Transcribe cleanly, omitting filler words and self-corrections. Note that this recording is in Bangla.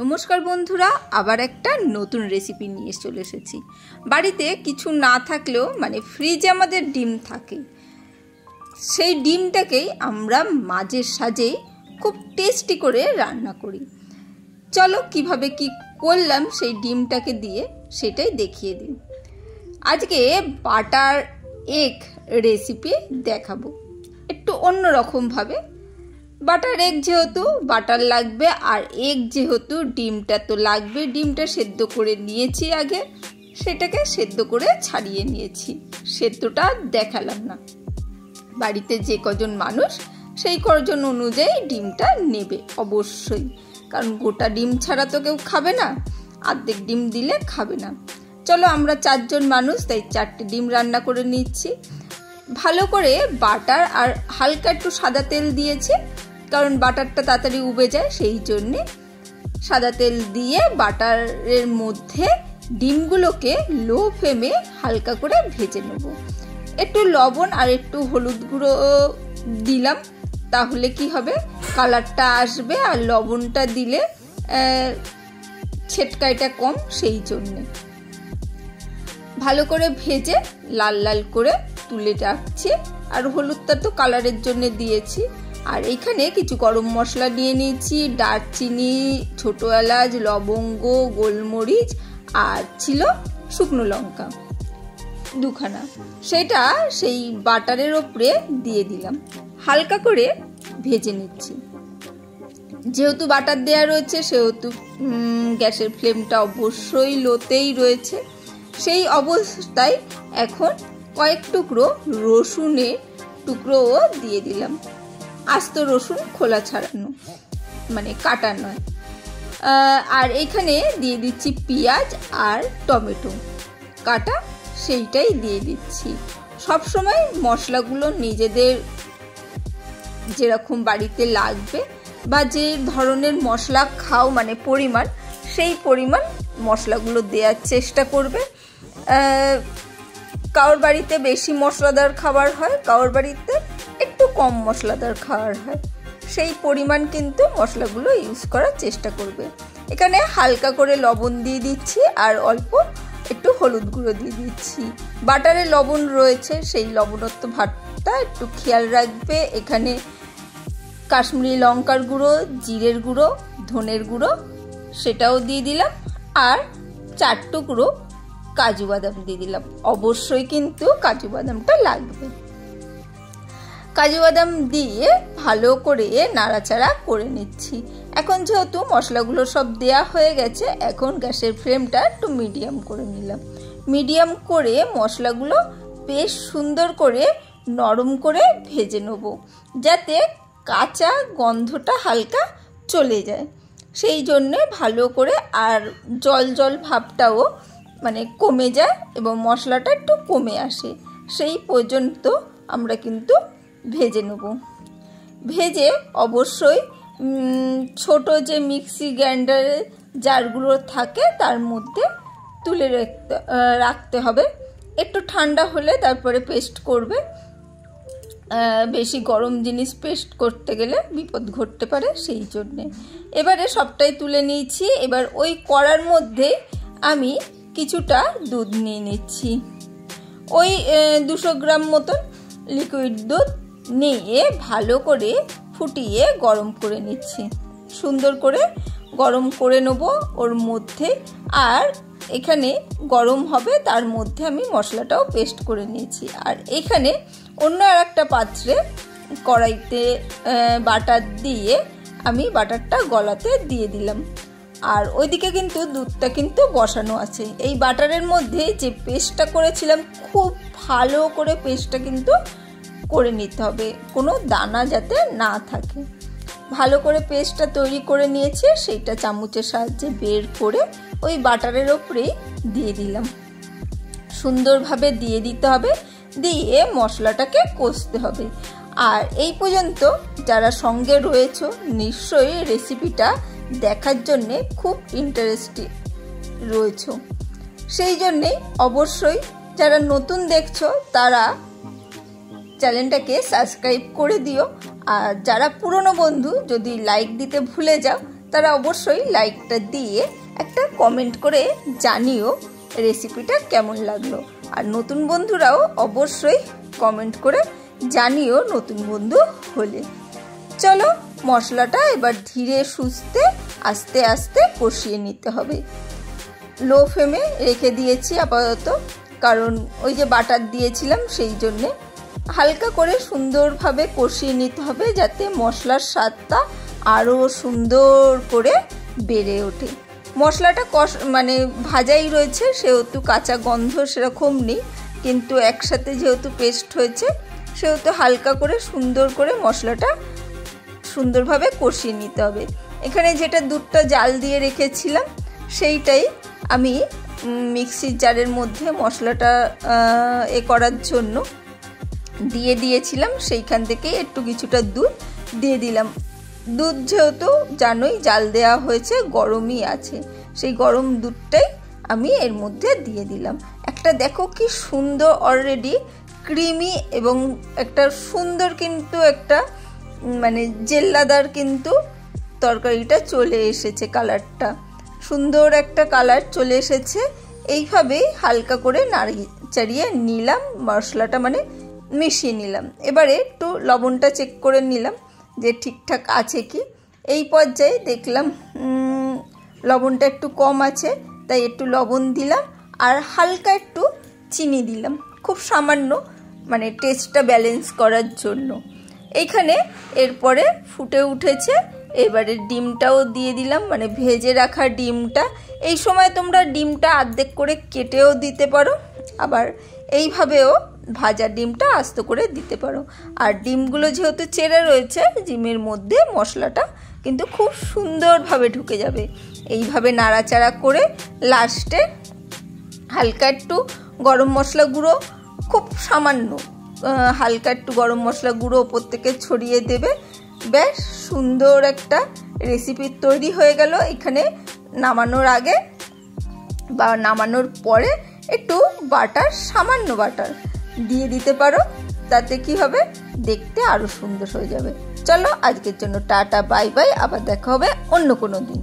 নমস্কার বন্ধুরা, আবার একটা নতুন রেসিপি নিয়ে চলে এসেছি। বাড়িতে কিছু না থাকলেও ফ্রিজে আমাদের ডিম থাকে, সেই ডিমটাকেই আমরা মাঝে সাঝেই খুব টেস্টি করে রান্না করি। চলো কিভাবে কি করলাম সেই ডিমটাকে দিয়ে সেটাই দেখিয়ে দিই। আজকে বাটার এগ রেসিপি দেখাবো, একটু অন্যরকমভাবে। বাটার এগ যেহেতু বাটার লাগবে, আর এগ যেহেতু ডিমটা তো লাগবে। ডিমটা সেদ্ধ করে নিয়েছি আগে, সেটাকে সেদ্ধ করে ছাড়িয়ে নিয়েছি। সেদ্ধটা দেখালাম না, বাড়িতে যে কজন মানুষ সেই কজন অনুযায়ী ডিমটা নেবে অবশ্যই, কারণ গোটা ডিম ছাড়া তো কেউ খাবে না, অর্ধেক ডিম দিলে খাবে না। চলো, আমরা 4 জন মানুষ, তাই 4টে ডিম রান্না করে নিচ্ছি। ভালো করে বাটার আর হালকা একটু সাদা তেল দিয়েছি, কারণ বাটারটা তাড়াতাড়ি উবে যায়, সেই জন্যে সাদা তেল দিয়ে বাটারের মধ্যে ডিমগুলোকে লো ফ্লেমে হালকা করে ভেজে নেব। একটু লবণ আর একটু হলুদ গুঁড়ো দিলাম, তাহলে কি হবে, কালারটা আসবে, আর লবণটা দিলে ছেটকাইটা কম, সেই জন্যে ভালো করে ভেজে লাল লাল করে তুলে রাখছি। আর হলুদটা তো কালারের জন্য দিয়েছি। আর এইখানে কিছু গরম মশলা নিয়ে নিয়েছি, দারচিনি, ছোট এলাচ, লবঙ্গ, গোলমরিচ, আর ছিল শুকনো লঙ্কা 2খানা। সেটা সেই বাটারের ওপরে দিয়ে দিলাম, হালকা করে ভেজে নিচ্ছি। যেহেতু বাটার দেওয়া রয়েছে সেহেতু গ্যাসের ফ্লেমটা অবশ্যই লোতেই রয়েছে। সেই অবস্থায় এখন কয়েক টুকরো রসুনের টুকরোও দিয়ে দিলাম। আস্ত রসুন, খোলা ছাড়ানো, কাটা নয়। আর এখানে দিয়ে দিচ্ছি পেঁয়াজ আর টমেটো কাটা, সেইটাই দিয়ে দিচ্ছি। সবসময় মশলাগুলো নিজেদের যেরকম বাড়িতে লাগবে বা যে ধরনের মশলা খাও, পরিমাণ, সেই পরিমাণ মশলাগুলো দেওয়ার চেষ্টা করবে। কারোর বাড়িতে বেশি মশলাদার খাবার হয়, কারোর বাড়িতে একটু কম মশলাদার খাবার হয়, সেই পরিমাণ কিন্তু মশলাগুলো ইউজ করার চেষ্টা করবে। এখানে হালকা করে লবণ দিয়ে দিচ্ছি, আর অল্প একটু হলুদ গুঁড়ো দিয়ে দিচ্ছি। বাটারে লবণ রয়েছে, সেই লবণত্ব ভাতটা একটু খেয়াল রাখবে। এখানে কাশ্মীরি লঙ্কার গুঁড়ো, জিরের গুঁড়ো, ধনের গুঁড়ো সেটাও দিয়ে দিলাম, আর 4 টুকরো কাজু বাদাম দিয়ে দিলাম। অবশ্যই কিন্তু কাজু বাদামটা লাগবে। কাজু বাদাম দিয়ে ভালো করে নাড়াচাড়া করে নিচ্ছি। এখন যেহেতু মশলাগুলো সব দেয়া হয়ে গেছে, এখন গ্যাসের ফ্লেমটা একটু মিডিয়াম করে নিলাম। মিডিয়াম করে মশলাগুলো বেশ সুন্দর করে নরম করে ভেজে নেব, যাতে কাঁচা গন্ধটা হালকা চলে যায়, সেই জন্যে ভালো করে। আর জল জল ভাবটাও কমে যায় এবং মশলাটা একটু কমে আসে, সেই পর্যন্ত আমরা কিন্তু ভেজে নেব। ভেজে অবশ্যই ছোট যে মিক্সি গ্রাইন্ডারের জারগুলো থাকে তার মধ্যে তুলে রাখতে হবে। একটু ঠান্ডা হলে তারপরে পেস্ট করবে। বেশি গরম জিনিস পেস্ট করতে গেলে বিপদ ঘটতে পারে, সেই জন্যে। এবারে সবটাই তুলে নিয়েছি। এবার ওই কড়ার মধ্যে আমি কিছুটা দুধ নিয়ে নিচ্ছি, ওই 200 গ্রাম মতন লিকুইড দুধ নিয়ে ভালো করে ফুটিয়ে গরম করে নিচ্ছি। সুন্দর করে গরম করে নেব ওর মধ্যে। আর এখানে গরম হবে, তার মধ্যে আমি মশলাটাও পেস্ট করে নিয়েছি। আর এখানে অন্য আর একটা পাত্রে কড়াইতে বাটার দিয়ে আমি বাটারটা গলাতে দিয়ে দিলাম। আর ওইদিকে কিন্তু দুধটা কিন্তু বসানো আছে। এই বাটারের মধ্যে যে পেস্টটা করেছিলাম, খুব ভালো করে পেস্টটা কিন্তু করে নিতে হবে, কোনো দানা যাতে না থাকে। ভালো করে পেস্টটা তৈরি করে নিয়েছি, সেইটা চামচের সাহায্যে বের করে ওই বাটারের ওপরেই দিয়ে দিলাম। সুন্দরভাবে দিয়ে দিতে হবে, দিয়ে মশলাটাকে কষতে হবে। আর এই পর্যন্ত যারা সঙ্গে রয়েছে, নিশ্চয়ই রেসিপিটা দেখার জন্যে খুব ইন্টারেস্টিং রয়েছে, সেই জন্যেই অবশ্যই যারা নতুন দেখছো তারা চ্যানেলটাকে সাবস্ক্রাইব করে দিও। আর যারা পুরনো বন্ধু, যদি লাইক দিতে ভুলে যাও তারা অবশ্যই লাইকটা দিয়ে একটা কমেন্ট করে জানিও রেসিপিটা কেমন লাগলো। আর নতুন বন্ধুরাও অবশ্যই কমেন্ট করে জানিও নতুন বন্ধু হলে। চলো মশলাটা এবার ধীরে সুস্থে আস্তে আস্তে কষিয়ে নিতে হবে। লো ফ্লেমে রেখে দিয়েছি আপাতত, কারণ ওই যে বাটার দিয়েছিলাম সেই জন্যে। হালকা করে সুন্দরভাবে কষিয়ে নিতে হবে যাতে মশলার স্বাদটা আরও সুন্দর করে বেড়ে ওঠে। মশলাটা মানে ভাজাই রয়েছে, সেহেতু কাঁচা গন্ধ সেরকম নেই, কিন্তু একসাথে যেহেতু পেস্ট হয়েছে সেহেতু হালকা করে সুন্দর করে মশলাটা সুন্দরভাবে কষিয়ে নিতে হবে। এখানে যেটা দুধটা জাল দিয়ে রেখেছিলাম সেইটাই আমি মিক্সির জারের মধ্যে মশলাটা করার জন্য দিয়ে দিয়েছিলাম, সেইখান থেকে একটু কিছুটা দুধ দিয়ে দিলাম। দুধ যেহেতু জানোই জাল দেওয়া হয়েছে, গরমই আছে, সেই গরম দুধটাই আমি এর মধ্যে দিয়ে দিলাম। একটা দেখো কি সুন্দর অলরেডি ক্রিমি এবং একটা সুন্দর কিন্তু একটা মানে জেল্লাদার কিন্তু তরকারিটা চলে এসেছে, কালারটা সুন্দর একটা কালার চলে এসেছে। এইভাবেই হালকা করে নাড়িয়ে নিলাম, মশলাটা মানে মিশিয়ে নিলাম। এবারে একটু লবণটা চেক করে নিলাম যে ঠিকঠাক আছে কি। এই পর্যায়ে দেখলাম লবণটা একটু কম আছে, তাই একটু লবণ দিলাম আর হালকা একটু চিনি দিলাম, খুব সামান্য, মানে টেস্টটা ব্যালেন্স করার জন্য। এইখানে এরপরে ফুটে উঠেছে, এবারে ডিমটাও দিয়ে দিলাম, মানে ভেজে রাখা ডিমটা। এই সময় তোমরা ডিমটা অর্ধেক করে কেটেও দিতে পারো, আবার এইভাবেও ভাজা ডিমটা আস্ত করে দিতে পারো। আর ডিমগুলো যেহেতু চেরা রয়েছে ডিমের মধ্যে, মশলাটা কিন্তু খুব সুন্দরভাবে ঢুকে যাবে। এইভাবে নাড়াচাড়া করে লাস্টে হালকা একটু গরম মশলা গুঁড়ো, খুব সামান্য হালকা একটু গরম মশলা গুঁড়ো ওপর থেকে ছড়িয়ে দেবে। বেশ সুন্দর একটা রেসিপি তৈরি হয়ে গেল। এখানে নামানোর আগে বা নামানোর পরে একটু বাটার, সামান্য বাটার দিয়ে দিতে পারো, তাতে কি হবে দেখতে আরো সুন্দর হয়ে যাবে। চলো আজকের জন্য টাটা, বাই বাই, আবার দেখা হবে অন্য কোনো দিন।